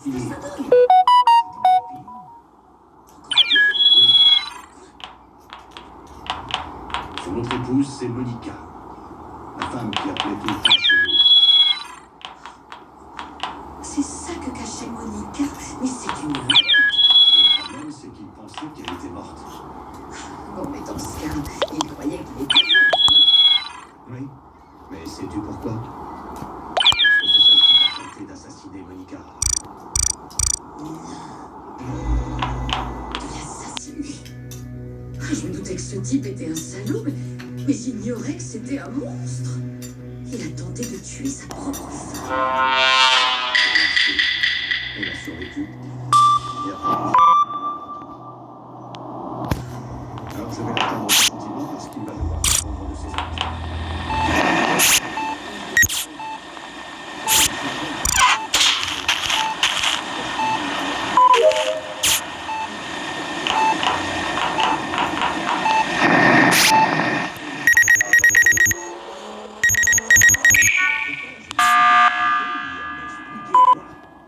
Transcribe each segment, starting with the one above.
Ce que ça donne. Son autre épouse, c'est Monica, la femme qui appelait tout le temps chez nous. C'est ça que cachait Monica. Mais c'est une... Le problème, c'est qu'il pensait qu'elle était morte. Bon, mais dans ce cas, il croyait qu'il était mort. Oui. Mais sais-tu pourquoi? Parce que ce seul type a tenté d'assassiner Monica. De l'assassiner. Je me doutais que ce type était un salaud, mais j'ignorais que c'était un monstre. Il a tenté de tuer sa propre femme. Elle a survécu. Et après, alors je vais l'attendre au continent parce qu'il va devoir répondre de ses actes.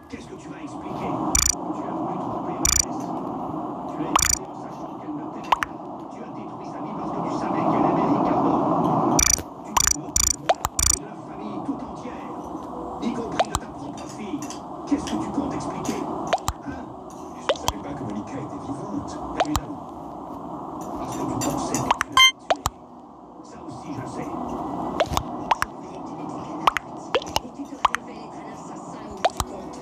Qu'est-ce que tu vas expliquer? Tu as voulu tromper ma nièce. Tu l'as épousée en sachant qu'elle ne t'aimait pas. Tu as détruit sa vie parce que tu savais qu'elle aimait Ricardo. Tu t'es moqué de moi et de la famille tout entière, y compris de ta propre fille. Qu'est-ce que tu comptes expliquer? Hein? Je ne savais pas que Monica était vivante. Évidemment. Parce que tu pensais que tu l'avais tuée. Ça aussi, je le sais. Et tu te révèles être un assassin au bout du compte.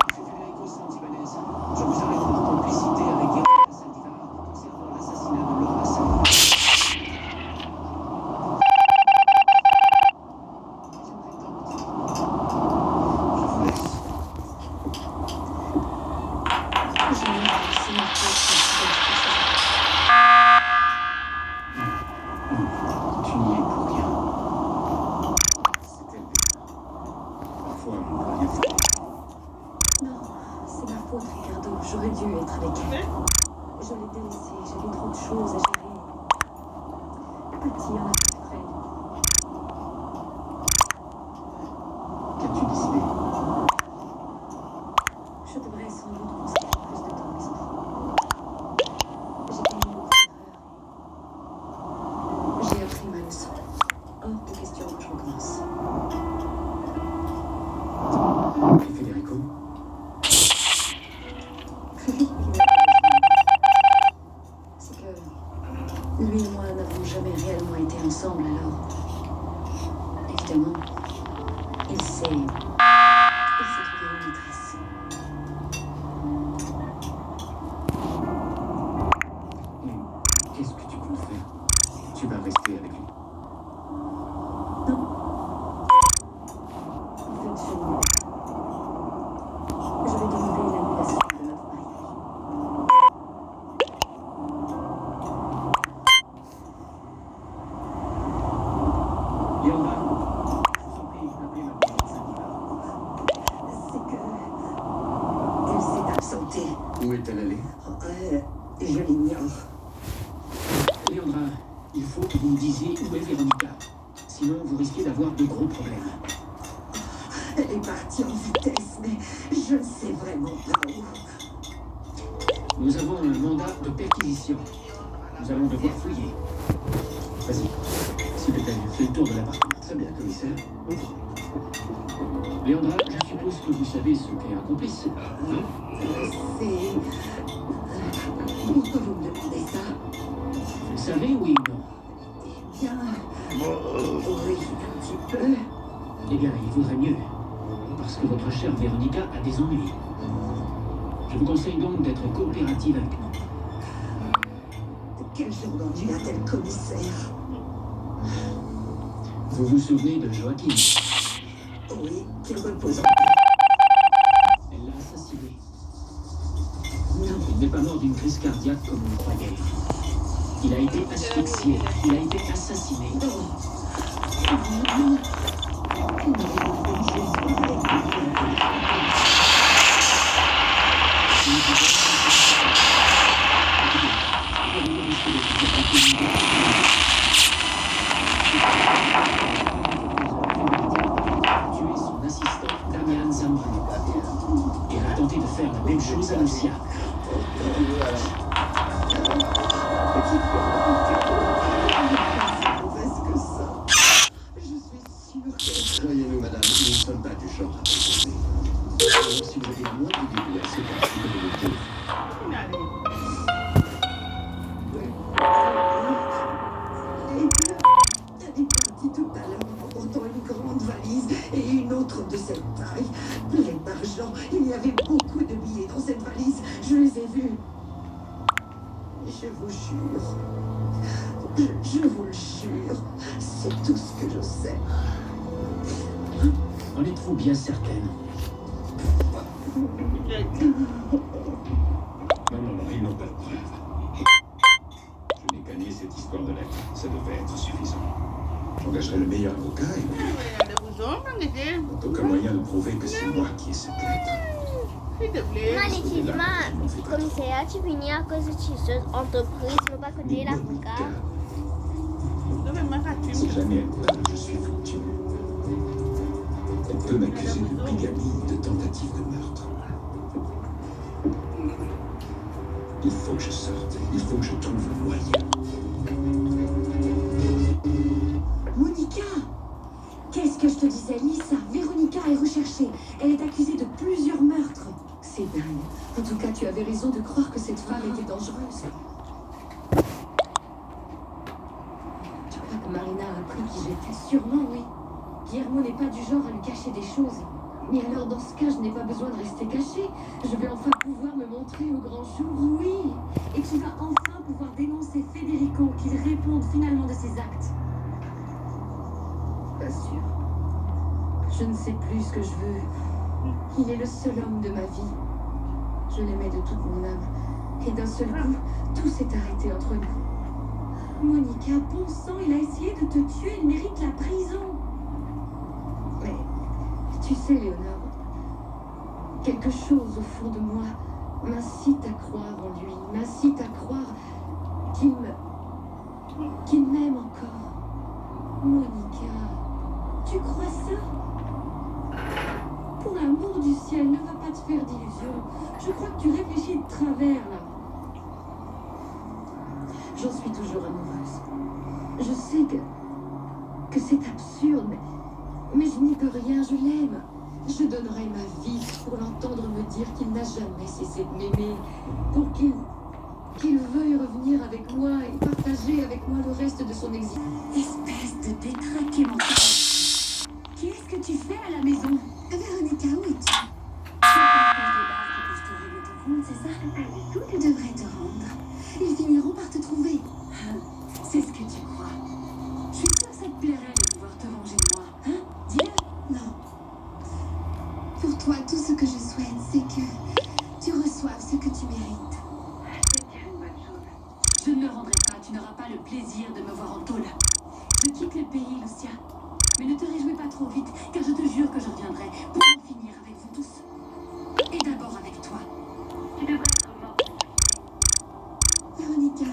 Monsieur Federico Santibanez, je vous arrête pour complicité avec Veronica Saldivar concernant l'assassinat de Laura Saldivar. Je vous laisse. Je me laisse ma tête. Tu n'y es pour rien. C'est elle. Parfois, on ne peut rien faire. Non, c'est ma faute, Ricardo. J'aurais dû être avec elle. Je l'ai délaissée. J'avais trop de choses à gérer. Petit, on a plus de Fred. Qu'as-tu décidé? Je devrais sans doute consacrer plus de temps à mes enfants. J'ai commis beaucoup d'erreurs. J'ai appris ma leçon. Hors de question que je recommence. Et Federico? C'est que lui et moi n'avons jamais réellement été ensemble, alors évidemment, il s'est trouvé une maîtresse. Et qu'est-ce que tu comptes faire? Tu vas rester avec lui? Non. En fait, je vais demander l'annulation de notre mariage. Léandra, je vous en prie, appelez Mademoiselle Saldivar. C'est que elle s'est absentée. Où est-elle allée? Je l'ignore. Léandra, il faut que vous me disiez où est Véronica. Sinon, vous risquez d'avoir de gros problèmes. Elle est partie en vitesse, mais je ne sais vraiment pas où. Nous avons un mandat de perquisition. Nous allons devoir fouiller. Vas-y, s'il te plaît, fais le tour de l'appartement. Très bien, commissaire. Léandra, je suppose que vous savez ce qu'est un complice. Non? C'est... Pourquoi vous me demandez ça? Vous le savez, oui ou non? Bien... Oui, un petit peu. Eh bien, il vaudrait mieux. Parce que votre chère Véronica a des ennuis. Je vous conseille donc d'être coopérative avec nous. De quel genre d'ennui a-t-elle le commissaire? Vous vous souvenez de Joaquin? Oui, qu'il repose en Elle l'a assassiné. Non. Il n'est pas mort d'une crise cardiaque comme on le croyait. Il a été asphyxié. Il a été assassiné. Non. Non. Il m'avait dit que Vous risquez de Même chose à Lucia. Voilà. Petite fille, mauvaise que ça. Je suis sûre que... Croyez-nous, madame, nous ne sommes pas du genre à proposer. Alors, si vous avez le moindre dégoût à cette partie de le dire, Elle est partie tout à l'heure en portant une grande valise et une autre de cette taille. Pleine d'argent. Il y avait beaucoup de billets dans cette valise. Je les ai vus. Je vous jure. Je vous le jure. C'est tout ce que je sais. En êtes-vous bien certaine? Non, ils n'ont pas de preuves. Je n'ai qu'à nier cette histoire de lettre. Ça devait être suffisant. J'engagerai le meilleur avocat et aucun moyen de prouver que c'est moi qui ai cette lettre. Ma légitimement, commissaire, tu finis à cause de tisseuse entreprise, ne pas connaître l'avocat. Si jamais elle croit que je suis victime, elle peut m'accuser de bigamie, de tentative de meurtre. Il faut que je sorte. Il faut que je trouve le moyen. Monica! Qu'est-ce que je te disais, Lisa? Véronica est recherchée. Elle est accusée de plusieurs meurtres. C'est dingue. En tout cas, tu avais raison de croire que cette femme était dangereuse. Tu crois que Marina a appris qui j'étais? Sûrement, oui. Guillermo n'est pas du genre à lui cacher des choses. Mais alors, dans ce cas, je n'ai pas besoin de rester cachée. Je vais enfin pouvoir me montrer au grand jour, oui. Et tu vas enfin pouvoir dénoncer Federico, qu'il réponde finalement de ses actes. Pas sûr. Je ne sais plus ce que je veux. Il est le seul homme de ma vie. Je l'aimais de toute mon âme. Et d'un seul coup, tout s'est arrêté entre nous. Monica, bon sang, il a essayé de te tuer. Il mérite la prison. Mais, tu sais, Léonard, quelque chose au fond de moi m'incite à croire en lui, m'incite à croire qu'il m'aime encore. Monica, tu crois ça? Pour l'amour du ciel, ne va pas te faire d'illusions. Je crois que tu réfléchis de travers, là. J'en suis toujours amoureuse. Je sais que c'est absurde, mais je n'y peux rien, je l'aime. Je donnerai ma vie pour l'entendre me dire qu'il n'a jamais cessé de m'aimer, pour qu'il veuille revenir avec moi et partager avec moi le reste de son existence. Espèce de détraqué mental. Qu'est-ce que tu fais à la maison? Véronica, où es-tu? Tu as pas de base pour que je te règle ton compte, c'est ça? Pas du tout, tu devrais te rendre. Ils finiront par te trouver. C'est ce que tu crois. Je suis sûre que ça te plairait de pouvoir te venger de moi. Hein? Dis-le. Non. Pour toi, tout ce que je souhaite, c'est que tu reçoives ce que tu mérites. C'est bien une bonne chose. Je ne me rendrai pas. Tu n'auras pas le plaisir de me voir en tôle. Je quitte le pays, Lucia. Mais ne te réjouis pas trop vite, car je te jure que je reviendrai pour en finir avec vous tous. Et d'abord avec toi. Tu devrais être morte. Véronica,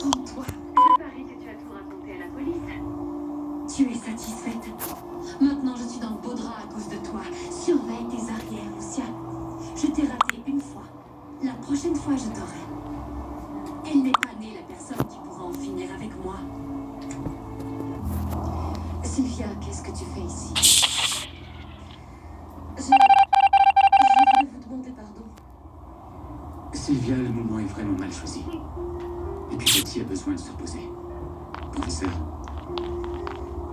rends-toi. Je parie que tu as tout raconté à la police. Tu es satisfaite? Maintenant, je suis dans le beau drap à cause de toi. Surveille tes arrières, Lucia. Je t'ai raté une fois. La prochaine fois, je t'aurai. Elle n'est pas née, la personne qui pourra en finir avec moi. Sylvia, qu'est-ce que tu fais ici? Je voulais vous demander pardon. Sylvia, le moment est vraiment mal choisi. Et puis Betty a besoin de se reposer. Professeur,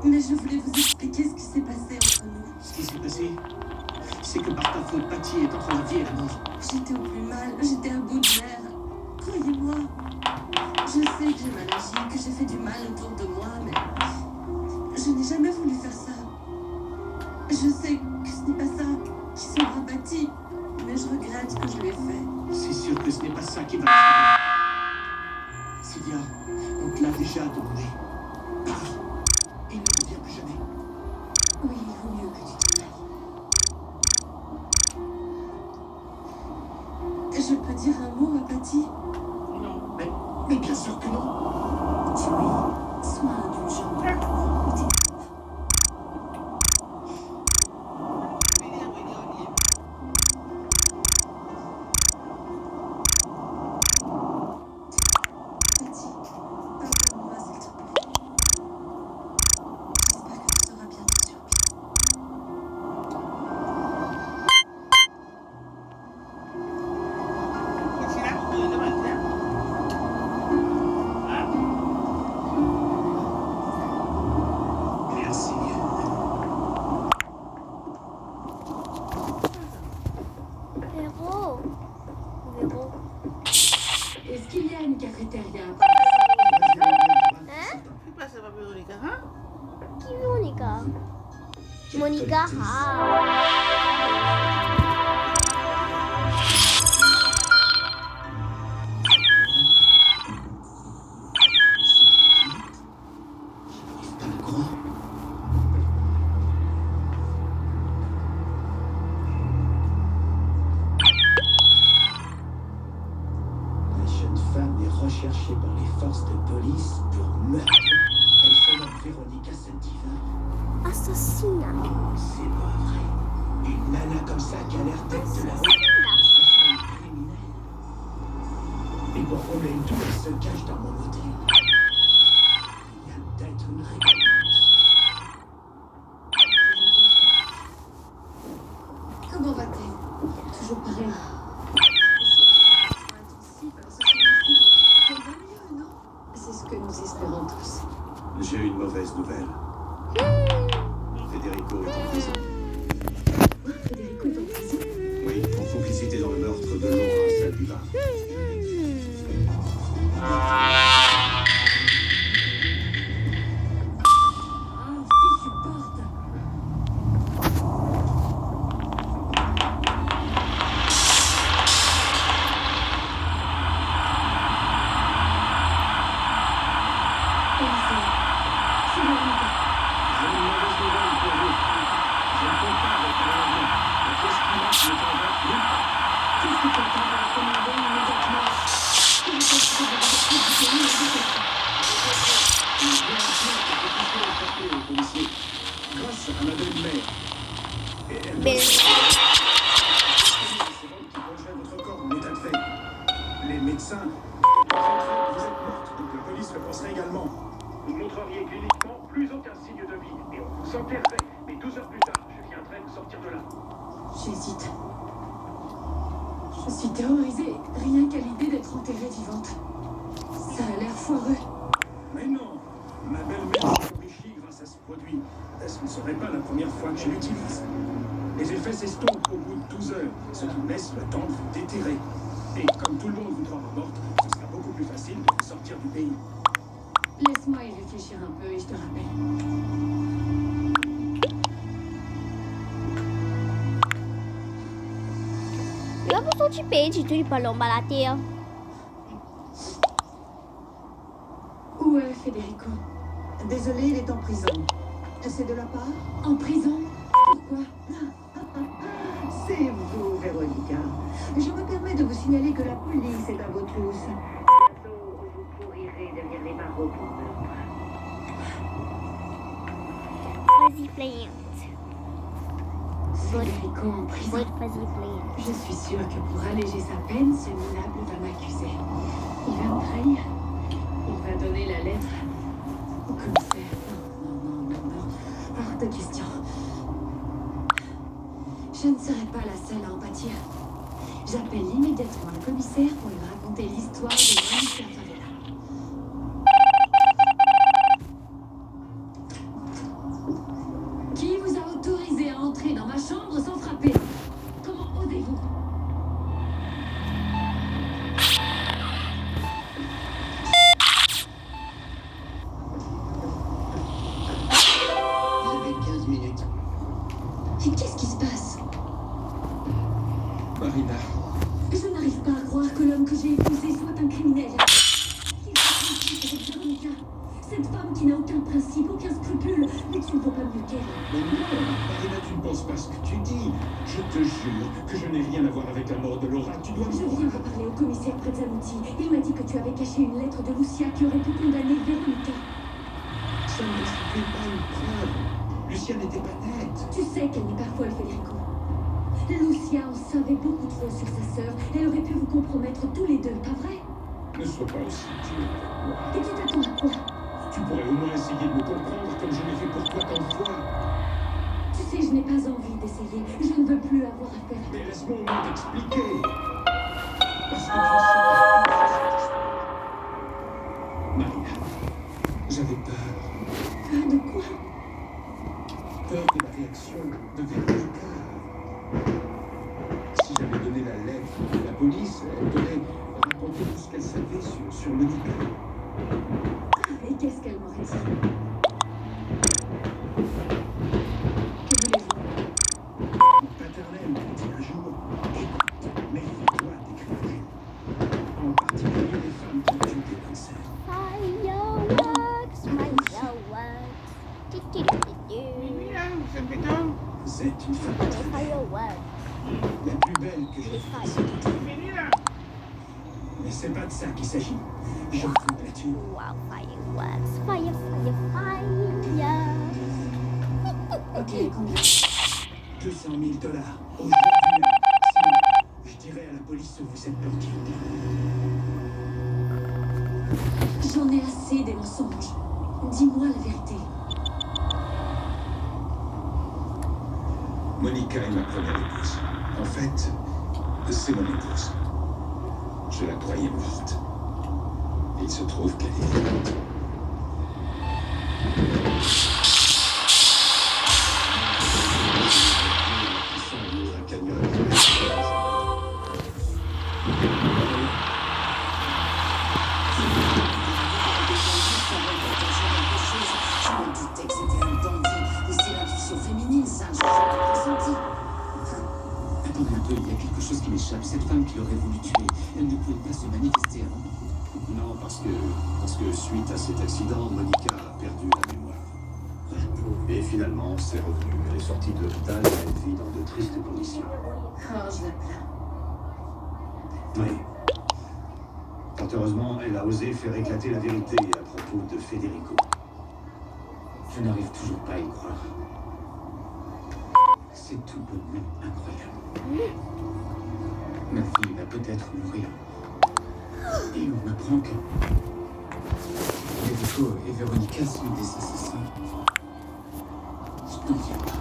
Mais je voulais vous expliquer ce qui s'est passé entre nous. ce qui s'est passé, c'est que par ta faute, Patty est entre la vie et la mort. J'étais au plus mal, j'étais à bout de nerfs. Croyez-moi. Je sais que j'ai mal agi, que j'ai fait du mal autour de moi, mais je n'ai jamais voulu faire ça. Je sais que ce n'est pas ça qui sauvera Patty, mais je regrette que je l'ai fait. C'est sûr que ce n'est pas ça qui va la sauver. Sylvia, on te l'a déjà demandé. Pars. Et ne reviens plus jamais. Oui, il vaut mieux que tu t'en ailles. Je peux dire un mot à Patty? Non, mais bien sûr que non. Tu es, sois indulgent. Monica. Monica, ah. J'arrive pas à le croire. La jeune femme est recherchée par les forces de police pour meurtre. Elle se nomme Véronica Sentiva. Assassinat. C'est pas vrai. Une nana comme ça qui a l'air tête de la haute. Assassinat. Ce serait une criminelle. Et pour combler le tout, elle se cache dans mon hôtel. Il y a peut-être une récompense. Comment va-t-elle? Toujours pareil. Intensif, alors ça signifie qu'elle va mieux, non? C'est ce que nous espérons tous. J'ai une mauvaise nouvelle. Federico est en prison. Quoi, Federico est en prison? Oui, pour complicité dans le meurtre de Laura Saldivar. Ah, fichu porte! Commissaire, c'est Véronica. J'ai une mauvaise nouvelle pour vous. Je ne peux pas rester en vie. La pièce qui marche ne convainc nulle part. Qu'est-ce que tu attends de la commander immédiatement? Quelle est cette chose de Grâce à ma belle-mère. Et elle Belle. c'est bon qui plongerait votre corps en état de fait. Les médecins penseraient que vous êtes morte, donc la police le penserait également. Vous montreriez cliniquement plus aucun signe de vie et on vous enterrerait. Mais 12 heures plus tard, je viendrai vous sortir de là. J'hésite. Je suis terrorisée, rien qu'à l'idée d'être enterrée vivante. Ça a l'air foireux. Mais non, ma belle-mère s'est enrichie grâce à ce produit. Ce ne serait pas la première fois que je l'utilise. Les effets s'estompent au bout de 12 heures, ce qui me laisse le temps de vous déterrer. Et comme tout le monde vous croira morte, ce sera beaucoup plus facile de vous sortir du pays. Laisse-moi y réfléchir un peu et je te rappelle. Eu vou te pedir tudo para lombar la terre. Où est Federico? Désolé, il est en prison. C'est de la part? En prison? Pourquoi? C'est vous, Véronica. Je me permets de vous signaler que la police est à vos trousses. Bientôt, vous pourrirez derrière les barreaux pour meurtre. Vas-y, plainte. Federico en prison. Vou fazer plainte. Je suis sûre que pour alléger sa peine, ce minable va m'accuser. Il va me trahir. Il va donner la lettre au commissaire. Non. Hors de question. Je ne serai pas la seule à en pâtir. J'appelle immédiatement le commissaire pour lui raconter l'histoire de Monica Favela. Qui vous a autorisé à entrer dans ma chambre sans frapper? Comment osez-vous? Vous avez 15 minutes. Et qu'est-ce qui se passe? Marina, Je n'arrive pas à croire que l'homme que j'ai épousé soit un criminel. Il faut avec Véronica. Cette femme qui n'a aucun principe, aucun scrupule, mais tu ne vaux pas mieux qu'elle. mais non, Marina, tu ne penses pas ce que tu dis. Je te jure que je n'ai rien à voir avec la mort de Laura. Tu dois me Je viens de parler au commissaire Prezzanuti. Il m'a dit que tu avais caché une lettre de Lucia qui aurait pu condamner Véronica. Ça ne constitue pas une preuve. Lucia n'était pas nette. Tu sais qu'elle n'est pas folle, Federico. Lucia en savait beaucoup trop sur sa sœur. Elle aurait pu vous compromettre tous les deux, pas vrai? Ne sois pas aussi dur avec moi. Et tu t'attends à quoi? Tu pourrais au moins essayer de me comprendre comme je l'ai fait pour toi tant de fois. Tu sais, je n'ai pas envie d'essayer. Je ne veux plus avoir affaire à toi. Mais laisse-moi au moins t'expliquer. Parce que tu ne sais pas tout cette histoire. Marina, j'avais peur. Peur de quoi? Peur de la réaction de Véronica. Si j'avais donné la lettre à la police, elle t'aurait raconté tout ce qu'elle savait sur Monica. Et qu'est-ce qu'elle m'aurait dit? Vous êtes une femme Les fireworks. la plus belle que j'ai Les vue. fireworks. Mais c'est pas de ça qu'il s'agit. Je veux la tuer. Wow, fireworks. Fire, fire, fire. Ok, combien? 200 000 dollars. Aujourd'hui même. Sinon, je dirai à la police où vous êtes planqué. J'en ai assez des mensonges. Dis-moi la vérité. Monica est ma première épouse. En fait, c'est mon épouse. Je la croyais morte. Il se trouve qu'elle est vivante. Ils sont dans un canyon. Je me doutais que c'était un bandit. Mais c'est l'intuition féminine, ça. Je l'ai ressenti. Attendez un peu, il y a quelque chose qui m'échappe. Cette femme qui aurait voulu tuer, elle ne pouvait pas se manifester avant. Non, parce que suite à cet accident, Monica a perdu la mémoire. Et finalement, c'est revenu. Elle est sortie de l'hôpital et elle vit dans de tristes conditions. Oh, je la plains. Oui. Fort heureusement, elle a osé faire éclater la vérité à propos de Federico. Je n'arrive toujours pas à y croire. C'est tout bonnement incroyable. Ma fille va peut-être mourir. Et on m'apprend que Federico et Véronica sont des assassins. Je n'en viens pas.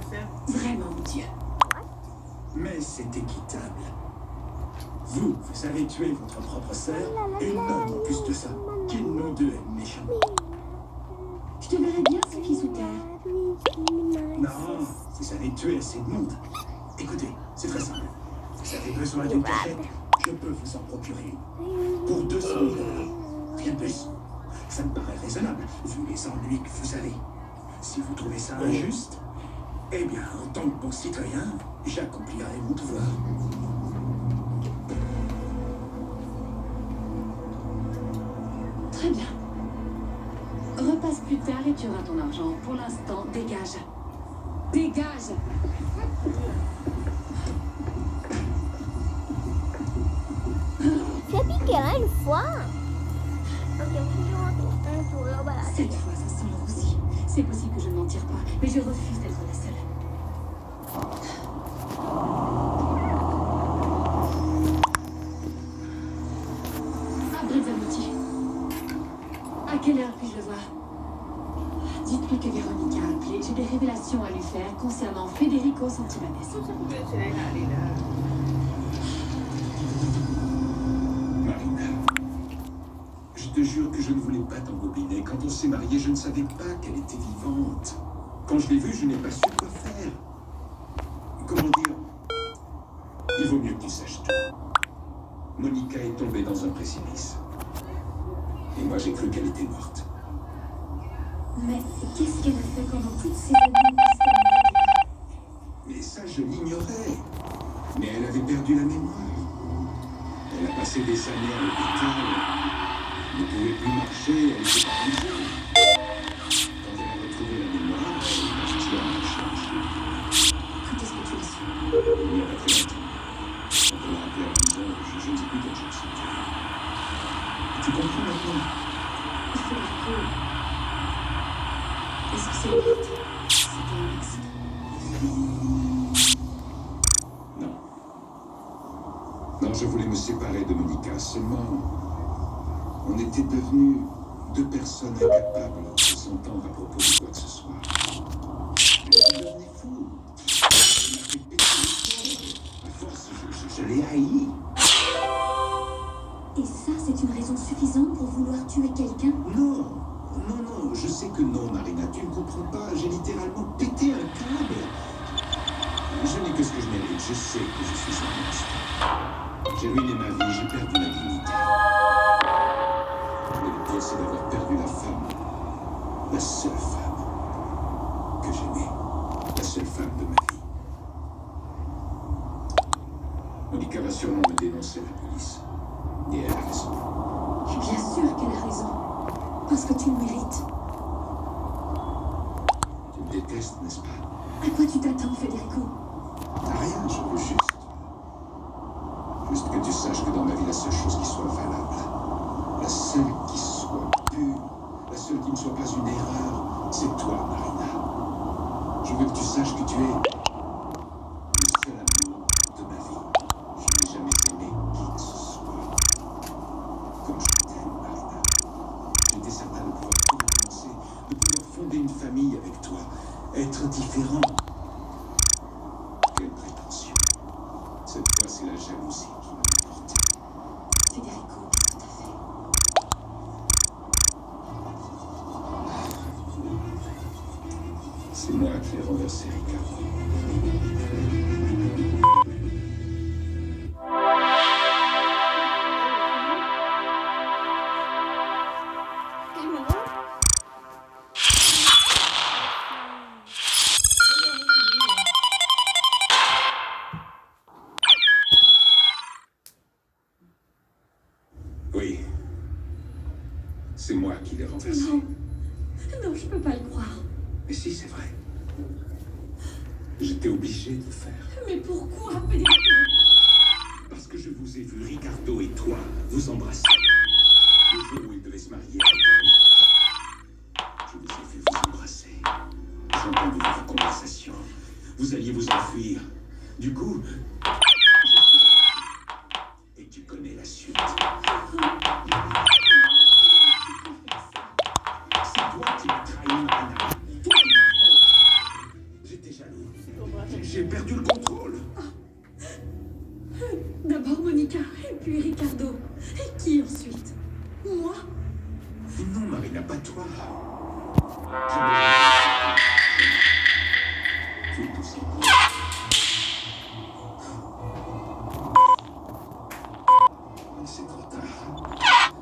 C'est vraiment mon Dieu. Mais c'est équitable. Vous avez tué votre propre sœur, et une homme en plus de ça. Qui de nous deux est méchant? Je te verrais bien, Sophie sous terre. Non, vous avez tué assez de monde. Écoutez, c'est très simple. Vous avez besoin d'une cachette, je peux vous en procurer une. Pour 200 000 $. Rien de plus. Ça me paraît raisonnable, vu les ennuis que vous avez. Si vous trouvez ça injuste, eh bien, en tant que bon citoyen, j'accomplirai mon devoir. Très bien. Repasse plus tard et tu auras ton argent. Pour l'instant, dégage. Dégage! J'ai piqué là une fois. Ok, on tour là-bas. Cette fois, ça sent le roussi. C'est possible que je ne m'en tire pas, mais je refuse d'être la seule. Abrizzamuti. À quelle heure puis-je le voir? Dites-lui que Véronica a appelé. J'ai des révélations à lui faire concernant Federico Santibanez. Marina, je te jure que je ne voulais pas t'embobiner. Quand on s'est mariés, je ne savais pas qu'elle était vivante. Quand je l'ai vue, je n'ai pas su quoi faire. Comment dire? Il vaut mieux que tu saches tout. Monica est tombée dans un précipice. Et moi, j'ai cru qu'elle était morte. Mais qu'est-ce qu'elle a fait pendant toutes ces années puisqu'elle n'était pas? Mais ça, je l'ignorais. Mais elle avait perdu la mémoire. Elle a passé des années à l'hôpital. Elle ne pouvait plus marcher, elle était paralysée. Quand elle a retrouvé la mémoire, elle est partie en recherche. Quand est-ce que tu l'as su? Il y a pas très longtemps. Quand on l'a rappelée à la maison, je ne sais plus quel jour c'était. Tu comprends maintenant? Federico. Est-ce que c'est morte? C'était un accident. Non. Non, je voulais me séparer de Monica. Seulement, on était devenus deux personnes incapables de s'entendre à propos de quoi que ce soit. Elle devenait fou. Elle m'a fait péter le corps. À force, je l'ai haï. Et ça, c'est une raison suffisante pour vouloir tuer quelqu'un? Non, non, non, je sais que non, Marina, tu ne comprends pas. J'ai littéralement pété un câble. Je n'ai que ce que je mérite. Je sais que je suis un monstre. J'ai ruiné ma vie, j'ai perdu ma dignité. Mais le pire, c'est d'avoir perdu la femme. La seule femme que j'aimais. La seule femme de ma vie. Monica va sûrement me dénoncer à la police. Et elle a raison. Je parce que tu le mérites. Tu me détestes, n'est-ce pas? À quoi tu t'attends, Federico? Rien, je veux juste. Juste que tu saches que dans ma vie, la seule chose qui soit valable, la seule qui soit pure, la seule qui ne soit pas une erreur, c'est toi, Marina. Je veux que tu saches que tu es le seul amour de ma vie. Je n'ai jamais aimé qui que ce soit. Comme je t'aime, Marina. J'étais certain de pouvoir tout recommencer, de pouvoir fonder une famille avec toi, être différent. Quelle prétention. Cette fois, c'est la jalousie qui m'a emporté. Federico, qu'est-ce que t'as fait? C'est moi qui ai renversé Ricardo. Oui. C'est moi qui l'ai renversé. Non. Non, je peux pas le croire. Mais si, c'est vrai. J'étais obligé de le faire. Mais pourquoi, Federico? Parce que je vous ai vu, Ricardo et toi, vous embrasser. Le jour où ils devaient se marier. Je vous ai vu vous embrasser. J'ai entendu vos conversations. Vous alliez vous enfuir. Du coup, je suis et tu connais la suite. C'est toi qui m'as trahi, Marina. Toi qui m'as faute. J'étais jaloux. J'ai perdu le contrôle. D'abord Monica, et puis Ricardo. Et qui ensuite? Moi? Non, Marina, pas toi. Tu es aussi con. Mais c'est trop tard.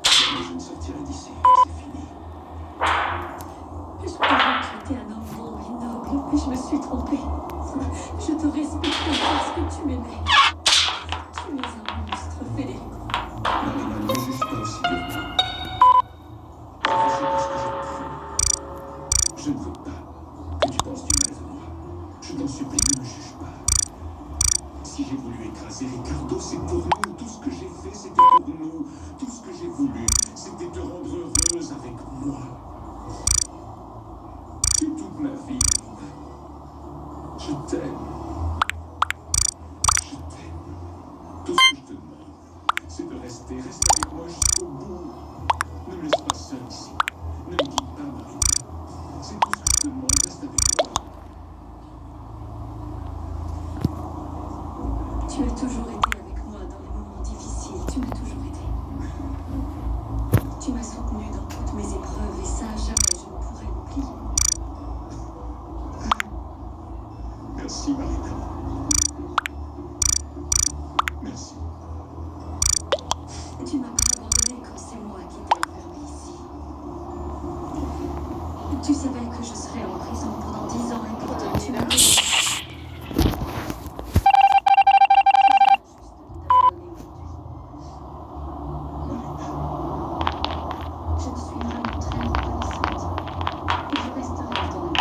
Jamais je ne sortirai d'ici. C'est fini. Je croyais que tu étais un homme bon et noble, puis je me suis trompée. Je te respectais parce que tu m'aimais. Tu es un monstre, Federico. Marina, ne me juge pas aussi durement. Je fais ça parce que je t'aime. Je ne veux pas que tu penses du mal de moi. Je t'en supplie, ne me juge pas. Si j'ai voulu écraser Ricardo, c'est pour nous. Tout ce que j'ai fait, c'était pour nous. Tout ce que j'ai voulu, c'était te rendre heureuse avec moi. Que toute ma vie, Marina. Je t'aime. Je t'aime. Tout ce que je te demande, c'est de rester avec moi jusqu'au bout. Ne me laisse pas seul ici. Ne me quitte pas, Marina. C'est tout ce que je te demande, reste avec moi. Tu as toujours été avec moi dans les moments difficiles. Tu m'as toujours aidé. Tu m'as soutenue dans toutes mes épreuves et ça, jamais je ne pourrai l'oublier. Merci, Marina. Merci. Tu m'as pas abandonné quand c'est moi qui t'ai enfermé ici. Tu savais que je serais en prison pendant 10 ans et pourtant tu m'as dit. Je te suis vraiment très reconnaissante. Et je resterai à ton avis.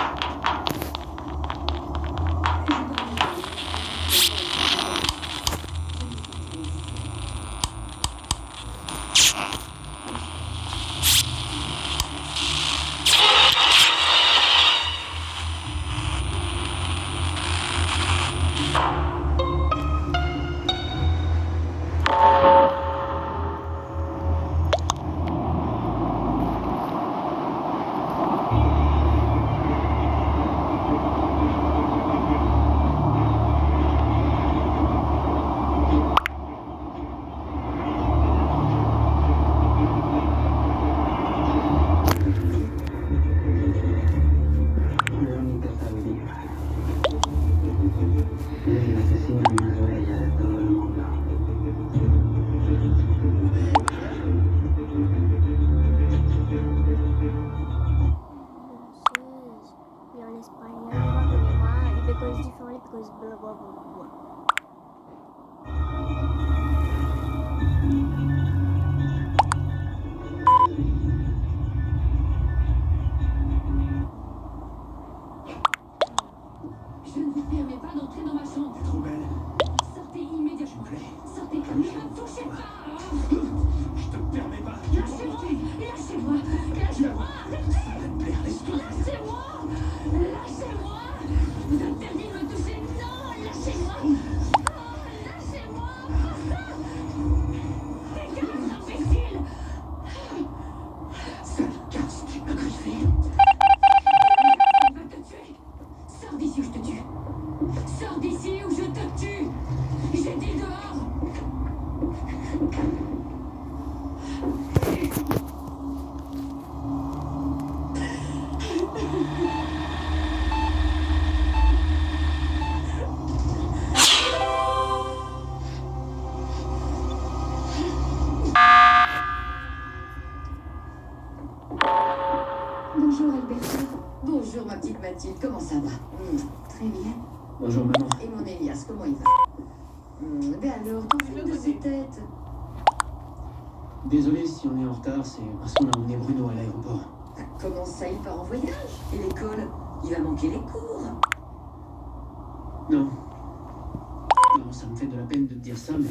Bonjour Alberto. Bonjour ma petite Mathilde, comment ça va? Très bien. Bonjour maman. Et mon Elias, comment il va? Ben alors, ton film de ses têtes. Désolé si on est en retard, c'est parce qu'on a emmené Bruno à l'aéroport. Comment ça, il part en voyage? Et l'école? Il va manquer les cours. Non. Non, ça me fait de la peine de te dire ça, mais